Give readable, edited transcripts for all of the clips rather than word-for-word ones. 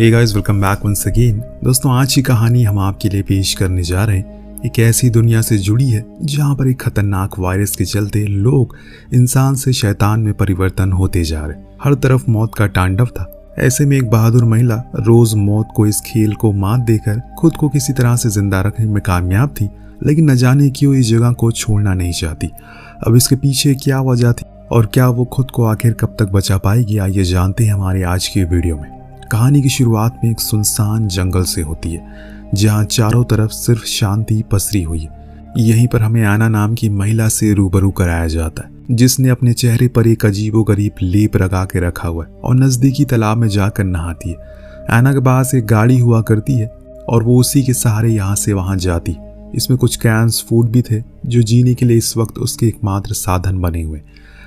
हे guys, welcome back once again. दोस्तों, आज की कहानी हम आपके लिए पेश करने जा रहे हैं एक ऐसी दुनिया से जुड़ी है जहां पर एक खतरनाक वायरस के चलते लोग इंसान से शैतान में परिवर्तन होते जा रहे। हर तरफ मौत का तांडव था। ऐसे में एक बहादुर महिला रोज मौत को इस खेल को मात देकर खुद को किसी तरह से जिंदा रखने में कामयाब थी, लेकिन न जाने क्यों इस जगह को छोड़ना नहीं चाहती। अब इसके पीछे क्या वजह थी और क्या वो खुद को आखिर कब तक बचा पाएगी, आइए जानते हैं हमारे आज की वीडियो में। कहानी की शुरुआत में एक सुनसान जंगल से होती है जहां चारों तरफ सिर्फ शांति पसरी हुई है। यहीं पर हमें आना नाम की महिला से रूबरू कराया जाता है, जिसने अपने चेहरे पर एक अजीबोगरीब लेप लगा के रखा हुआ है और नजदीकी तालाब में जाकर नहाती है। आना के पास एक गाड़ी हुआ करती है और वो उसी के सहारे यहाँ से वहां जाती। इसमें कुछ कैंस फूड भी थे जो जीने के लिए इस वक्त उसके एकमात्र साधन बने हुए।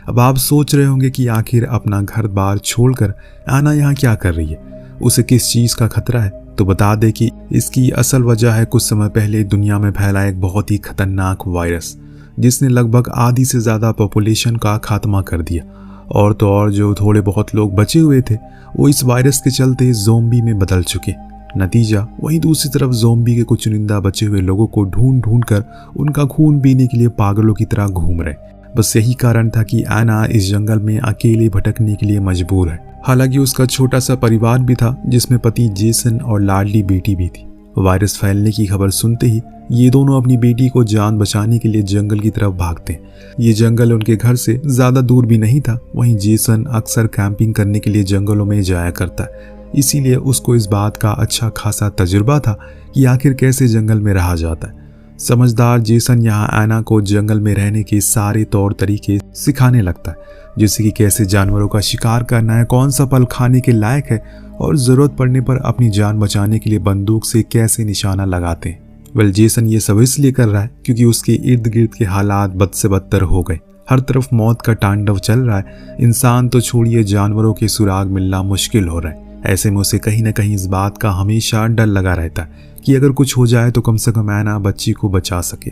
अब आप सोच रहे होंगे कि आखिर अपना घर बार छोड़कर आना यहाँ क्या कर रही है, उसे किस चीज का खतरा है। तो बता दे कि इसकी असल वजह है कुछ समय पहले दुनिया में फैला एक बहुत ही खतरनाक वायरस, जिसने लगभग आधी से ज्यादा पॉपुलेशन का खात्मा कर दिया। और तो और जो थोड़े बहुत लोग बचे हुए थे वो इस वायरस के चलते ज़ोंबी में बदल चुके। नतीजा वहीं दूसरी तरफ ज़ोंबी के कुछ चुनिंदा बचे हुए लोगों को ढूंढ ढूंढ कर उनका खून पीने के लिए पागलों की तरह घूम रहे। बस यही कारण था कि एना इस जंगल में अकेले भटकने के लिए मजबूर है। हालांकि उसका छोटा सा परिवार भी था जिसमें पति जेसन और लाडली बेटी भी थी। वायरस फैलने की खबर सुनते ही ये दोनों अपनी बेटी को जान बचाने के लिए जंगल की तरफ भागते हैं। ये जंगल उनके घर से ज्यादा दूर भी नहीं था। वहीं जेसन अक्सर कैंपिंग करने के लिए जंगलों में जाया करता है, इसीलिए उसको इस बात का अच्छा खासा तजुर्बा था कि आखिर कैसे जंगल में रहा जाता है। समझदार जेसन यहाँ एना को जंगल में रहने के सारे तौर तरीके सिखाने लगता है, जैसे कि कैसे जानवरों का शिकार करना है, कौन सा फल खाने के लायक है और जरूरत पड़ने पर अपनी जान बचाने के लिए बंदूक से कैसे निशाना लगाते हैं। जेसन ये सब इसलिए कर रहा है क्योंकि उसके इर्द गिर्द के हालात बद से बदतर हो गए। हर तरफ मौत का तांडव चल रहा है। इंसान तो छोड़िए, जानवरों के सुराग मिलना मुश्किल हो रहा है। ऐसे में उसे कहीं ना कहीं इस बात का हमेशा डर लगा रहता है कि अगर कुछ हो जाए तो कम से कम एना बच्ची को बचा सके।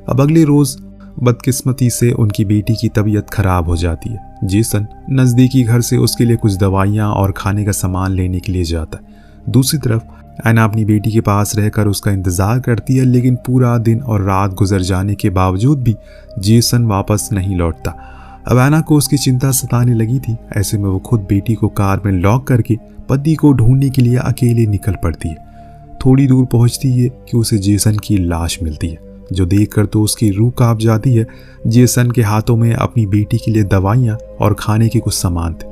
अब अगले रोज बदकिस्मती से उनकी बेटी की तबीयत खराब हो जाती है। जेसन नजदीकी घर से उसके लिए कुछ दवाइयां और खाने का सामान लेने के लिए जाता है। दूसरी तरफ एना अपनी बेटी के पास रहकर उसका इंतजार करती है, लेकिन पूरा दिन और रात गुजर जाने के बावजूद भी जेसन वापस नहीं लौटता। अब एना को उसकी चिंता सताने लगी थी। ऐसे में वो खुद बेटी को कार में लॉक करके पति को ढूंढने के लिए अकेले निकल पड़ती है। थोड़ी दूर पहुंचती है कि उसे जेसन की लाश मिलती है, जो देखकर तो उसकी रूह कांप जाती है। जेसन के हाथों में अपनी बेटी के लिए दवाइयां और खाने के कुछ सामान थे।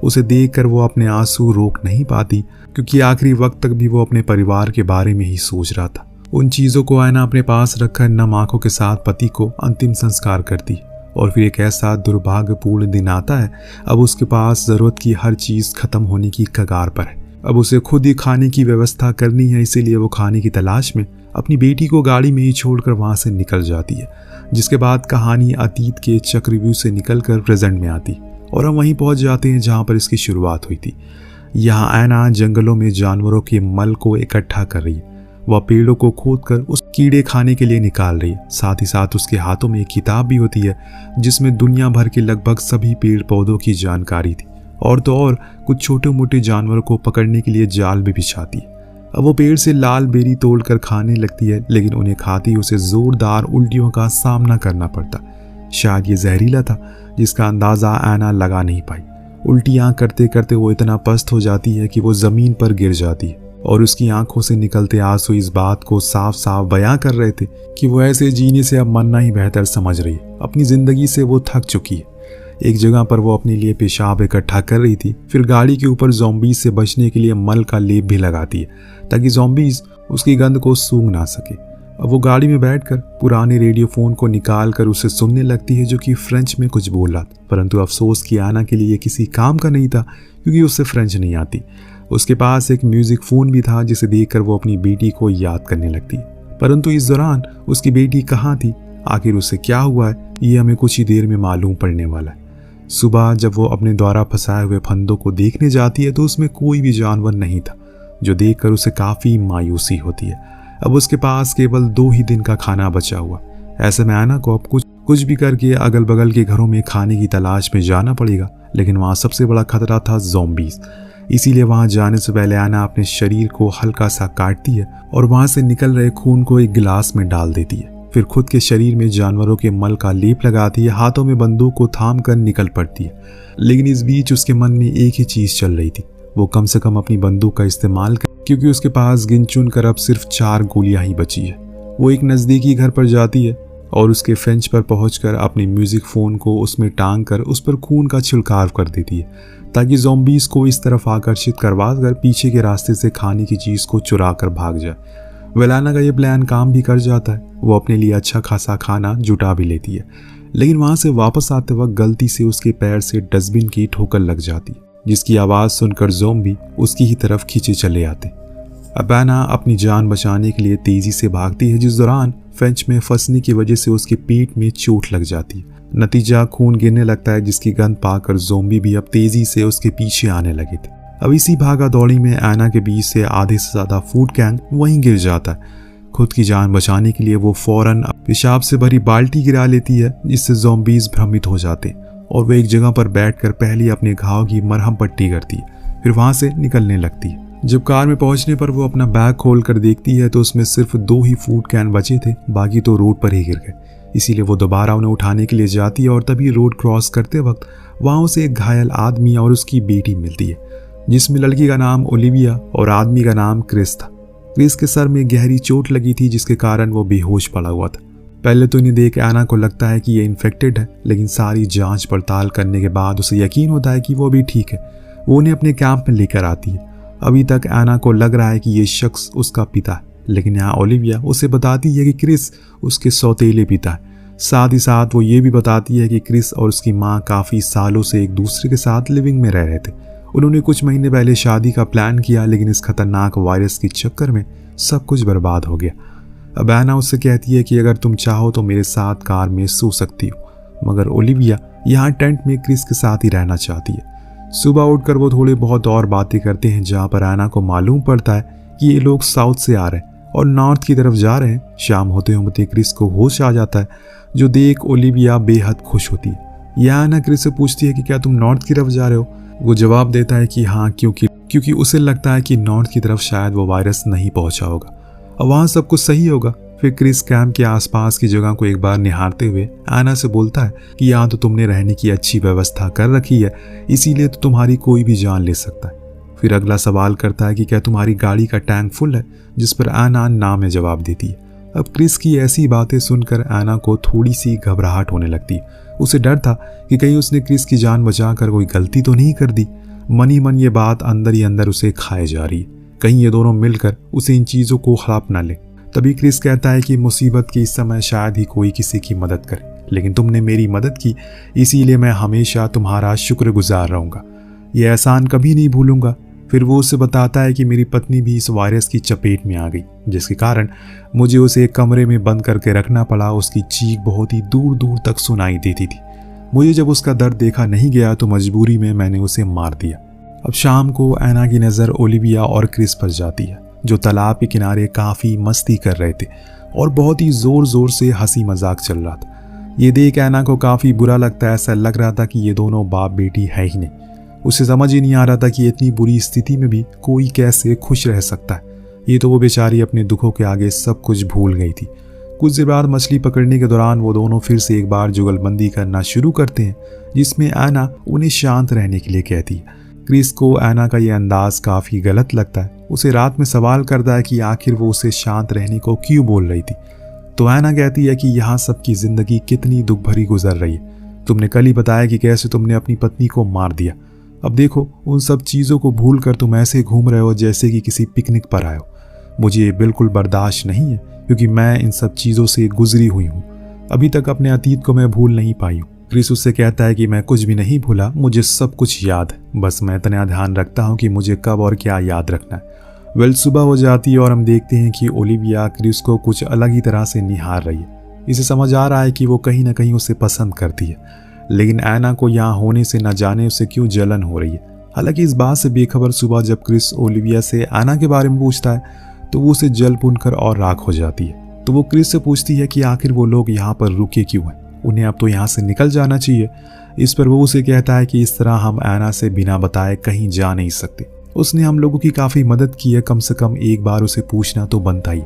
उसे देखकर वो अपने आंसू रोक नहीं पाती, क्योंकि आखिरी वक्त तक भी वो अपने परिवार के बारे में ही सोच रहा था। उन चीजों को एना अपने पास रखकर नम आंखों के साथ पति को अंतिम संस्कार करती। और फिर एक ऐसा दुर्भाग्यपूर्ण दिन आता है। अब उसके पास जरूरत की हर चीज खत्म होने की कगार पर है। अब उसे खुद ही खाने की व्यवस्था करनी है, इसीलिए वो खाने की तलाश में अपनी बेटी को गाड़ी में ही छोड़कर वहां से निकल जाती है। जिसके बाद कहानी अतीत के चक्रव्यूह से निकलकर प्रेजेंट में आती और हम वहीं पहुंच जाते हैं जहां पर इसकी शुरुआत हुई थी। यहाँ एना जंगलों में जानवरों के मल को इकट्ठा कर रही है। वह पेड़ों को खोदकर उस कीड़े खाने के लिए निकाल रही है। साथ ही साथ उसके हाथों में एक किताब भी होती है जिसमें दुनिया भर के लगभग सभी पेड़ पौधों की जानकारी थी। और तो और कुछ छोटे मोटे जानवरों को पकड़ने के लिए जाल भी बिछाती है। अब वो पेड़ से लाल बेरी तोड़कर खाने लगती है, लेकिन उन्हें खाती उसे जोरदार उल्टियों का सामना करना पड़ता। शायद ये जहरीला था, जिसका अंदाजा एना लगा नहीं पाई। उल्टियां करते करते वो इतना पस्त हो जाती है कि वो जमीन पर गिर जाती है और उसकी आंखों से निकलते आंसू इस बात को साफ साफ बयां कर रहे थे कि वो ऐसे जीने से अब मरना ही बेहतर समझ रही है। अपनी जिंदगी से वो थक चुकी है। एक जगह पर वो अपने लिए पेशाब इकट्ठा कर रही थी। फिर गाड़ी के ऊपर ज़ॉम्बीज़ से बचने के लिए मल का लेप भी लगाती है ताकि ज़ॉम्बीज़ उसकी गंध को सूंघ ना सके। अब वो गाड़ी में बैठकर पुराने रेडियो फ़ोन को निकाल कर उसे सुनने लगती है, जो कि फ्रेंच में कुछ बोल रहा था। परंतु अफसोस कि आना के लिए किसी काम का नहीं था, क्योंकि उसे फ्रेंच नहीं आती। उसके पास एक म्यूजिक फ़ोन भी था, जिसे देखकर वो अपनी बेटी को याद करने लगती। परंतु इस दौरान उसकी बेटी कहाँ थी, आखिर उसे क्या हुआ है, ये हमें कुछ ही देर में मालूम पड़ने वाला है। सुबह जब वो अपने द्वारा फंसाए हुए फंदों को देखने जाती है तो उसमें कोई भी जानवर नहीं था, जो देखकर उसे काफ़ी मायूसी होती है। अब उसके पास केवल 2 ही दिन का खाना बचा हुआ। ऐसे में एना को अब कुछ भी करके अगल बगल के घरों में खाने की तलाश में जाना पड़ेगा, लेकिन वहाँ सबसे बड़ा खतरा था ज़ॉम्बीज़। इसीलिए वहां जाने से पहले एना अपने शरीर को हल्का सा काटती है और वहां से निकल रहे खून को एक गिलास में डाल देती है। फिर खुद के शरीर में जानवरों के मल का लेप लगाती है, हाथों में बंदूक को थाम कर निकल पड़ती है। लेकिन इस बीच उसके मन में एक ही चीज चल रही थी, वो कम से कम अपनी बंदूक का इस्तेमाल कर, क्योंकि उसके पास गिन चुन कर अब सिर्फ 4 गोलियां ही बची है। वो एक नज़दीकी घर पर जाती है और उसके फ्रेंच पर पहुंचकर अपनी म्यूजिक फ़ोन को उसमें टांग कर उस पर खून का छिड़काव कर देती है, ताकि ज़ॉम्बीज़ को इस तरफ आकर्षित करवा कर पीछे के रास्ते से खाने की चीज़ को चुरा कर भाग जाए। वेलाना का ये प्लान काम भी कर जाता है। वो अपने लिए अच्छा खासा खाना जुटा भी लेती है, लेकिन वहाँ से वापस आते वक्त गलती से उसके पैर से डस्टबिन की ठोकर लग जाती है, जिसकी आवाज़ सुनकर ज़ॉम्बी उसकी ही तरफ खींचे चले आते। अब एना अपनी जान बचाने के लिए तेज़ी से भागती है, जिस दौरान फ्रेंच में फंसने की वजह से उसके पेट में चोट लग जाती है। नतीजा खून गिरने लगता है, जिसकी गंध पाकर ज़ॉम्बी भी अब तेज़ी से उसके पीछे आने लगे थे। अब इसी भागा दौड़ी में एना के बीच से आधे से ज़्यादा फूड गैंग वहीं गिर जाता है। खुद की जान बचाने के लिए वो फौरन पेशाब से भरी बाल्टी गिरा लेती है, जिससे ज़ॉम्बीज़ भ्रमित हो जाते और वो एक जगह पर बैठकर पहले अपने घाव की मरहम पट्टी करती है, फिर वहाँ से निकलने लगती है। जब कार में पहुंचने पर वो अपना बैग खोल कर देखती है तो उसमें सिर्फ 2 ही फूड कैन बचे थे, बाकी तो रोड पर ही गिर गए। इसीलिए वो दोबारा उन्हें उठाने के लिए जाती है और तभी रोड क्रॉस करते वक्त वहाँ उसे एक घायल आदमी और उसकी बेटी मिलती है, जिसमें लड़की का नाम ओलिविया और आदमी का नाम क्रिस था। क्रिस के सर में गहरी चोट लगी थी, जिसके कारण वो बेहोश पड़ा हुआ था। पहले तो इन्हें देख एना को लगता है कि ये इन्फेक्टेड है, लेकिन सारी जांच पड़ताल करने के बाद उसे यकीन होता है कि वो अभी ठीक है। वो उन्हें अपने कैंप में लेकर आती है। अभी तक एना को लग रहा है कि ये शख्स उसका पिता है, लेकिन यहाँ ओलिविया उसे बताती है कि क्रिस उसके सौतेले पिता है। साथ ही साथ वो ये भी बताती है कि क्रिस और उसकी माँ काफ़ी सालों से एक दूसरे के साथ लिविंग में रह रहे थे। उन्होंने कुछ महीने पहले शादी का प्लान किया, लेकिन इस खतरनाक वायरस के चक्कर में सब कुछ बर्बाद हो गया। अब एना उससे कहती है कि अगर तुम चाहो तो मेरे साथ कार में सो सकती हो, मगर ओलिविया यहाँ टेंट में क्रिस के साथ ही रहना चाहती है। सुबह उठकर वो थोड़े बहुत और बातें करते हैं, जहाँ पर एना को मालूम पड़ता है कि ये लोग साउथ से आ रहे हैं और नॉर्थ की तरफ जा रहे हैं। शाम होते होते क्रिस को होश आ जाता है, जो देख ओलिविया बेहद खुश होती है। यह एना क्रिस से पूछती है कि क्या तुम नॉर्थ की तरफ जा रहे हो। वो जवाब देता है कि हाँ, क्योंकि उसे लगता है कि नॉर्थ की तरफ शायद वो वायरस नहीं पहुंचा होगा और वहाँ सब कुछ सही होगा। फिर क्रिस कैंप के आसपास की जगह को एक बार निहारते हुए एना से बोलता है कि यहाँ तो तुमने रहने की अच्छी व्यवस्था कर रखी है, इसीलिए तो तुम्हारी कोई भी जान ले सकता है। फिर अगला सवाल करता है कि क्या तुम्हारी गाड़ी का टैंक फुल है, जिस पर एना ना में जवाब देती है। अब क्रिस की ऐसी बातें सुनकर एना को थोड़ी सी घबराहट होने लगती है। उसे डर था कि कहीं उसने क्रिस की जान बचाकर कोई गलती तो नहीं कर दी। मन ही मन ये बात अंदर ही अंदर उसे खाए जा रही है, कहीं ये दोनों मिलकर उसे इन चीज़ों को हड़प ना ले। तभी क्रिस कहता है कि मुसीबत के इस समय शायद ही कोई किसी की मदद करे, लेकिन तुमने मेरी मदद की, इसीलिए मैं हमेशा तुम्हारा शुक्रगुजार रहूँगा। ये एहसान कभी नहीं भूलूंगा। फिर वो उसे बताता है कि मेरी पत्नी भी इस वायरस की चपेट में आ गई, जिसके कारण मुझे उसे एक कमरे में बंद करके रखना पड़ा। उसकी चीख बहुत ही दूर दूर तक सुनाई देती थी। मुझे जब उसका दर्द देखा नहीं गया तो मजबूरी में मैंने उसे मार दिया। अब शाम को एना की नज़र ओलिविया और क्रिस पर जाती है, जो तालाब के किनारे काफ़ी मस्ती कर रहे थे और बहुत ही ज़ोर ज़ोर से हंसी मजाक चल रहा था। ये देख एना को काफ़ी बुरा लगता है। ऐसा लग रहा था कि ये दोनों बाप बेटी है ही नहीं। उसे समझ ही नहीं आ रहा था कि इतनी बुरी स्थिति में भी कोई कैसे खुश रह सकता है। ये तो वो बेचारी अपने दुखों के आगे सब कुछ भूल गई थी। कुछ देर बाद मछली पकड़ने के दौरान वो दोनों फिर से एक बार जुगलबंदी करना शुरू करते हैं, जिसमें एना उन्हें शांत रहने के लिए कहती है। क्रिस को एना का ये अंदाज काफ़ी गलत लगता है। उसे रात में सवाल करता है कि आखिर वो उसे शांत रहने को क्यों बोल रही थी। तो एना कहती है कि यहाँ सबकी ज़िंदगी कितनी दुख भरी गुजर रही है। तुमने कल ही बताया कि कैसे तुमने अपनी पत्नी को मार दिया। अब देखो, उन सब चीज़ों को भूल कर तुम ऐसे घूम रहे हो जैसे कि किसी पिकनिक पर आए हो। मुझे ये बिल्कुल बर्दाश्त नहीं है, क्योंकि मैं इन सब चीज़ों से गुजरी हुई हूँ। अभी तक अपने अतीत को मैं भूल नहीं पाई हूँ। क्रिस उससे कहता है कि मैं कुछ भी नहीं भूला, मुझे सब कुछ याद है, बस मैं इतना ध्यान रखता हूँ कि मुझे कब और क्या याद रखना है। सुबह हो जाती है और हम देखते हैं कि ओलिविया क्रिस को कुछ अलग ही तरह से निहार रही है। इसे समझ आ रहा है कि वो कहीं ना कहीं उसे पसंद करती है, लेकिन एना को यहाँ होने से न जाने उसे क्यों जलन हो रही है। हालांकि इस बात से बेखबर सुबह जब क्रिस ओलिविया से एना के बारे में पूछता है तो वो उसे जल भूनकर और राख हो जाती है। तो वो क्रिस से पूछती है कि आखिर वो लोग यहाँ पर रुके क्यों हैं, उन्हें अब तो यहाँ से निकल जाना चाहिए। इस पर वो उसे कहता है कि इस तरह हम एना से बिना बताए कहीं जा नहीं सकते। उसने हम लोगों की काफ़ी मदद की है, कम से कम एक बार उसे पूछना तो बनता ही।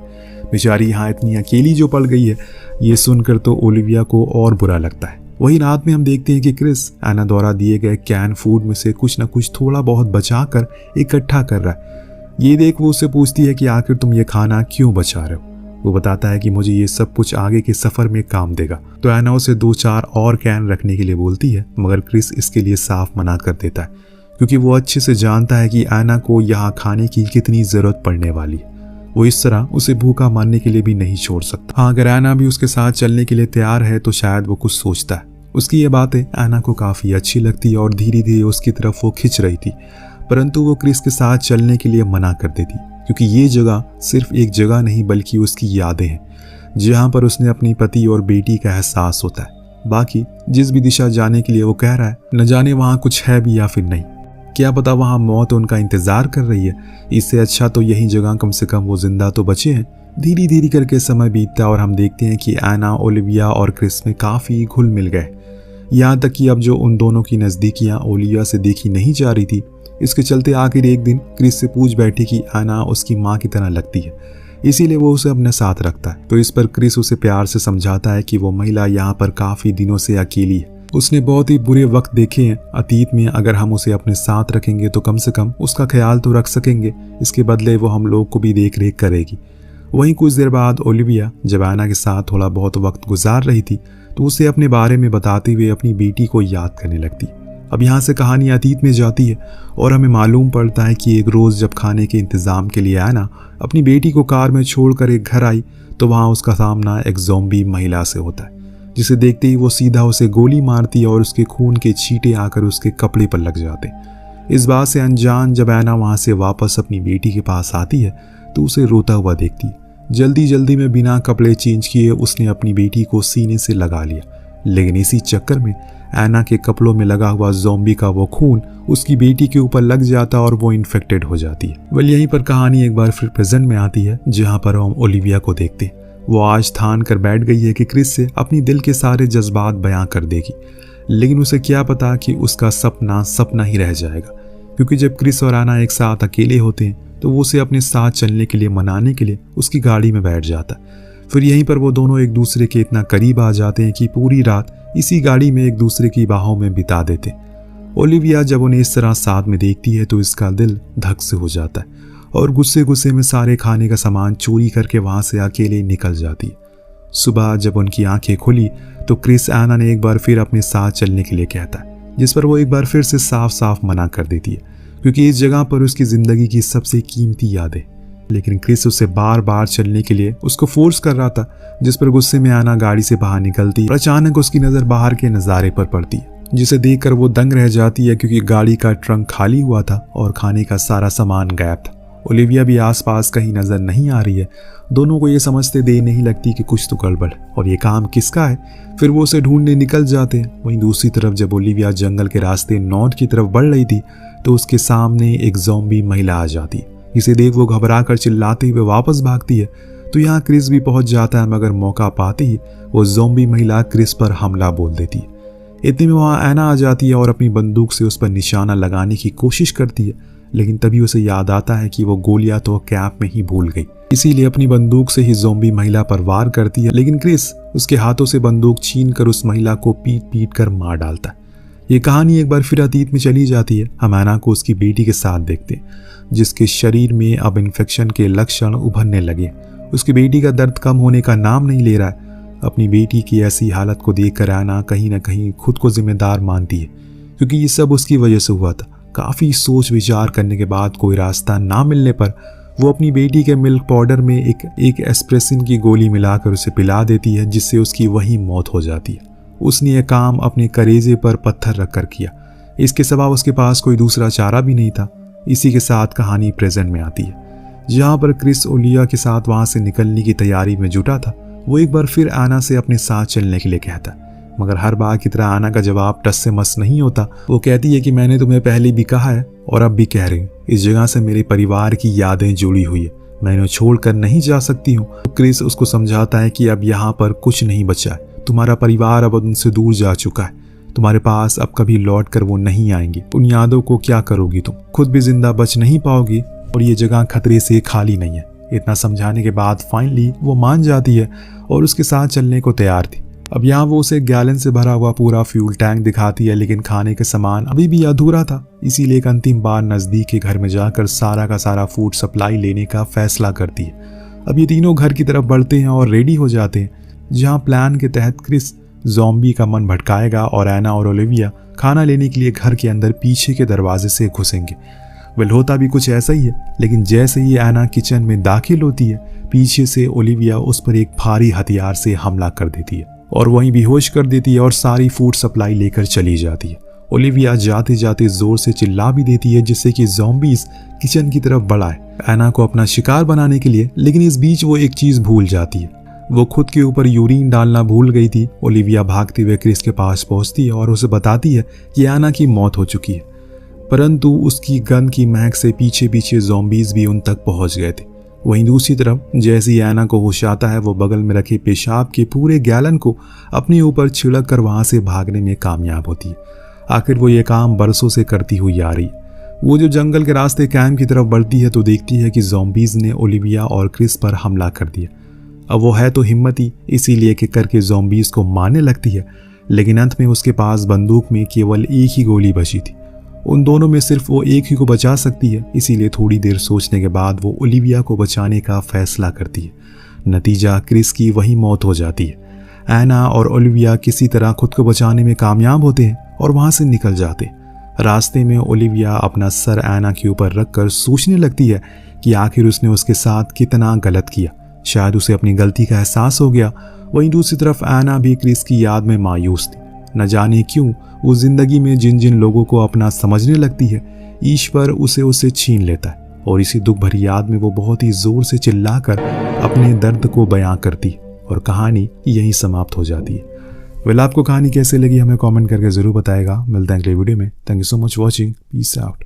बेचारी यहाँ इतनी अकेली जो पड़ गई है, ये सुनकर तो ओलिविया को और बुरा लगता है। वही रात में हम देखते हैं कि क्रिस एना द्वारा दिए गए कैन फूड में से कुछ न कुछ थोड़ा बहुत बचा कर इकट्ठा कर रहा है। ये देख वो उससे पूछती है कि आखिर तुम ये खाना क्यों बचा रहे हो। वो बताता है कि मुझे ये सब कुछ आगे के सफ़र में काम देगा। तो एना उसे 2-4 और कैन रखने के लिए बोलती है, मगर क्रिस इसके लिए साफ मना कर देता है, क्योंकि वो अच्छे से जानता है कि एना को यहाँ खाने की कितनी ज़रूरत पड़ने वाली है। वो इस तरह उसे भूखा मारने के लिए भी नहीं छोड़ सकता। हाँ, अगर एना भी उसके साथ चलने के लिए तैयार है तो शायद वो कुछ सोचता है। उसकी ये बातें एना को काफ़ी अच्छी लगती और धीरे धीरे उसकी तरफ वो खिंच रही थी, परंतु वो क्रिस के साथ चलने के लिए मना कर देती, क्योंकि ये जगह सिर्फ एक जगह नहीं बल्कि उसकी यादें हैं, जहाँ पर उसने अपनी पति और बेटी का एहसास होता है। बाकी जिस भी दिशा जाने के लिए वो कह रहा है, न जाने वहाँ कुछ है भी या फिर नहीं। क्या पता वहाँ मौत उनका इंतजार कर रही है। इससे अच्छा तो यही जगह कम से कम वो जिंदा तो बचे हैं। धीरे धीरे करके समय बीतता और हम देखते हैं कि एना, ओलिविया और क्रिस में काफ़ी घुल मिल गए। यहाँ तक कि अब जो उन दोनों की नज़दीकियाँ ओलिविया से देखी नहीं जा रही थी, इसके चलते आखिर एक दिन क्रिस से पूछ बैठी कि एना उसकी माँ की तरह लगती है, इसीलिए वो उसे अपने साथ रखता है। तो इस पर क्रिस उसे प्यार से समझाता है कि वो महिला यहाँ पर काफ़ी दिनों से अकेली है। उसने बहुत ही बुरे वक्त देखे हैं अतीत में, अगर हम उसे अपने साथ रखेंगे तो कम से कम उसका ख्याल तो रख सकेंगे, इसके बदले वो हम लोग को भी देख रेख करेगी। वहीं कुछ देर बाद ओलिविया जब एना के साथ थोड़ा बहुत वक्त गुजार रही थी तो उसे अपने बारे में बताते हुए अपनी बेटी को याद करने लगती। अब यहाँ से कहानी अतीत में जाती है और हमें मालूम पड़ता है कि एक रोज़ जब खाने के इंतज़ाम के लिए एना अपनी बेटी को कार में छोड़कर एक घर आई तो वहाँ उसका सामना एक ज़ॉम्बी महिला से होता है, जिसे देखते ही वो सीधा उसे गोली मारती है और उसके खून के छींटे आकर उसके कपड़े पर लग जाते। इस बात से अनजान जब एना वहाँ से वापस अपनी बेटी के पास आती है तो उसे रोता हुआ देखती है। जल्दी जल्दी में बिना कपड़े चेंज किए उसने अपनी बेटी को सीने से लगा लिया, लेकिन इसी चक्कर में एना के कपड़ों में लगा हुआ ज़ॉम्बी का वो खून उसकी बेटी के ऊपर लग जाता और वो इन्फेक्टेड हो जाती है। वेल, यहीं पर कहानी एक बार फिर प्रेजेंट में आती है, जहाँ पर हम ओलिविया को देखते हैं। वो आज ठान कर बैठ गई है कि क्रिस से अपनी दिल के सारे जज्बात बयां कर देगी, लेकिन उसे क्या पता कि उसका सपना सपना ही रह जाएगा, क्योंकि जब क्रिस और एना एक साथ अकेले होते हैं तो वो उसे अपने साथ चलने के लिए मनाने के लिए उसकी गाड़ी में बैठ जाता है। फिर यहीं पर वो दोनों एक दूसरे के इतना करीब आ जाते हैं कि पूरी रात इसी गाड़ी में एक दूसरे की बाहों में बिता देते। ओलिविया जब उन्हें इस तरह साथ में देखती है तो इसका दिल धक से हो जाता है और गुस्से गुस्से में सारे खाने का सामान चोरी करके वहां से अकेले निकल जाती है। सुबह जब उनकी आंखें खुली तो क्रिस एना ने एक बार फिर अपने साथ चलने के लिए कहता है, जिस पर वो एक बार फिर से साफ साफ मना कर देती है, क्योंकि इस जगह पर उसकी जिंदगी की सबसे कीमती यादें। लेकिन क्रिस उसे बार बार चलने के लिए उसको फोर्स कर रहा था, जिस पर गुस्से में एना गाड़ी से बाहर निकलती और अचानक उसकी नज़र बाहर के नज़ारे पर पड़ती है, जिसे देखकर वो दंग रह जाती है, क्योंकि गाड़ी का ट्रंक खाली हुआ था और खाने का सारा सामान गायब था। ओलिविया भी आसपास कहीं नजर नहीं आ रही है। दोनों को ये समझते देर नहीं लगती कि कुछ तो गड़बड़ और ये काम किसका है। फिर वो उसे ढूंढने निकल जाते हैं। वहीं दूसरी तरफ जब ओलिविया जंगल के रास्ते नॉर्थ की तरफ बढ़ रही थी तो उसके सामने एक ज़ॉम्बी महिला आ जाती है, जिसे देख वो घबरा कर चिल्लाते हुए वापस भागती है। तो यहाँ क्रिस भी पहुंच जाता है, मगर मौका पाते ही वो ज़ॉम्बी महिला क्रिस पर हमला बोल देती है। इतने में वहाँ एना आ जाती है और अपनी बंदूक से उस पर निशाना लगाने की कोशिश करती है, लेकिन तभी उसे याद आता है कि वो गोलियां तो कैंप में ही भूल गई, इसीलिए अपनी बंदूक से ही ज़ॉम्बी महिला पर वार करती है। लेकिन क्रिस उसके हाथों से बंदूक छीन कर उस महिला को पीट पीट कर मार डालता है। ये कहानी एक बार फिर अतीत में चली जाती है। हम एना को उसकी बेटी के साथ देखते हैं, जिसके शरीर में अब इन्फेक्शन के लक्षण उभरने लगे। उसकी बेटी का दर्द कम होने का नाम नहीं ले रहा है। अपनी बेटी की ऐसी हालत को देखकर एना कहीं ना कहीं खुद को जिम्मेदार मानती है, क्योंकि ये सब उसकी वजह से हुआ था। काफ़ी सोच विचार करने के बाद कोई रास्ता ना मिलने पर वो अपनी बेटी के मिल्क पाउडर में एक एस्प्रेसिन की गोली मिलाकर उसे पिला देती है, जिससे उसकी वहीं मौत हो जाती है। उसने यह काम अपने करेजे पर पत्थर रखकर किया। इसके सिवा उसके पास कोई दूसरा चारा भी नहीं था। इसी के साथ कहानी प्रेजेंट में आती है, जहाँ पर क्रिस ओलिविया के साथ वहाँ से निकलने की तैयारी में जुटा था। वो एक बार फिर एना से अपने साथ चलने के लिए कहता, मगर हर बार की तरह एना का जवाब टस से मस नहीं होता। वो कहती है कि मैंने तुम्हें पहले भी कहा है और अब भी कह रही हूँ, इस जगह से मेरे परिवार की यादें जुड़ी हुई है, मैं इन्हें छोड़कर नहीं जा सकती हूँ। क्रिस उसको समझाता है कि अब यहाँ पर कुछ नहीं बचा है, तुम्हारा परिवार अब उनसे दूर जा चुका है। तुम्हारे पास अब कभी लौट कर वो नहीं आएंगे। उन यादों को क्या करोगी तुम? खुद भी जिंदा बच नहीं पाओगी और ये जगह खतरे से खाली नहीं है। इतना समझाने के बाद फाइनली वो मान जाती है और उसके साथ चलने को तैयार थी। अब यहाँ वो उसे गैलन से भरा हुआ पूरा फ्यूल टैंक दिखाती है, लेकिन खाने के सामान अभी भी अधूरा था। इसीलिए एक अंतिम बार नजदीक के घर में जाकर सारा का सारा फूड सप्लाई लेने का फैसला करती है। अब ये तीनों घर की तरफ बढ़ते हैं और रेडी हो जाते हैं, जहाँ प्लान के तहत क्रिस ज़ॉम्बी का मन भटकाएगा और एना और ओलिविया खाना लेने के लिए घर के अंदर पीछे के दरवाजे से घुसेंगे। वेल होता भी कुछ ऐसा ही है, लेकिन जैसे ही एना किचन में दाखिल होती है, पीछे से ओलिविया उस पर एक भारी हथियार से हमला कर देती है और वहीं बेहोश कर देती है और सारी फूड सप्लाई लेकर चली जाती है। ओलिविया जाते जाते जोर से चिल्ला भी देती है, जिससे कि ज़ॉम्बीज किचन की तरफ बढ़ाए एना को अपना शिकार बनाने के लिए। लेकिन इस बीच वो एक चीज भूल जाती है, वो खुद के ऊपर यूरिन डालना भूल गई थी। ओलिविया भागते हुए क्रिस के पास पहुंचती है और उसे बताती है कि एना की मौत हो चुकी है, परंतु उसकी गंध की महक से पीछे पीछे ज़ॉम्बीज भी उन तक पहुंच गए थे। वहीं दूसरी तरफ जैसे ही एना को होश आता है, वो बगल में रखे पेशाब के पूरे गैलन को अपने ऊपर छिड़क कर वहां से भागने में कामयाब होती है। आखिर वो ये काम बरसों से करती हुई आ रही है। वो जो जंगल के रास्ते कैंप की तरफ बढ़ती है तो देखती है कि ज़ॉम्बीज ने ओलिविया और क्रिस पर हमला कर दिया। अब वो है तो हिम्मती, इसीलिए कि करके ज़ॉम्बीज को मारने लगती है, लेकिन अंत में उसके पास बंदूक में केवल एक ही गोली बची थी। उन दोनों में सिर्फ वो एक ही को बचा सकती है, इसीलिए थोड़ी देर सोचने के बाद वो ओलिविया को बचाने का फैसला करती है। नतीजा क्रिस की वही मौत हो जाती है। एना और ओलिविया किसी तरह खुद को बचाने में कामयाब होते हैं और वहां से निकल जाते हैं। रास्ते में ओलिविया अपना सर एना के ऊपर रखकर सोचने लगती है कि आखिर उसने उसके साथ कितना गलत किया। शायद उसे अपनी गलती का एहसास हो गया। वहीं दूसरी तरफ एना भी क्रिस की याद में मायूस थी। न जाने क्यों वो जिंदगी में जिन जिन लोगों को अपना समझने लगती है, ईश्वर उसे छीन लेता है और इसी दुख भरी याद में वो बहुत ही जोर से चिल्लाकर अपने दर्द को बयां करती और कहानी यहीं समाप्त हो जाती है। वेल आपको कहानी कैसे लगी हमें कमेंट करके जरूर बताएगा। मिलते हैं अगले वीडियो में। Thank you so much watching. Peace out.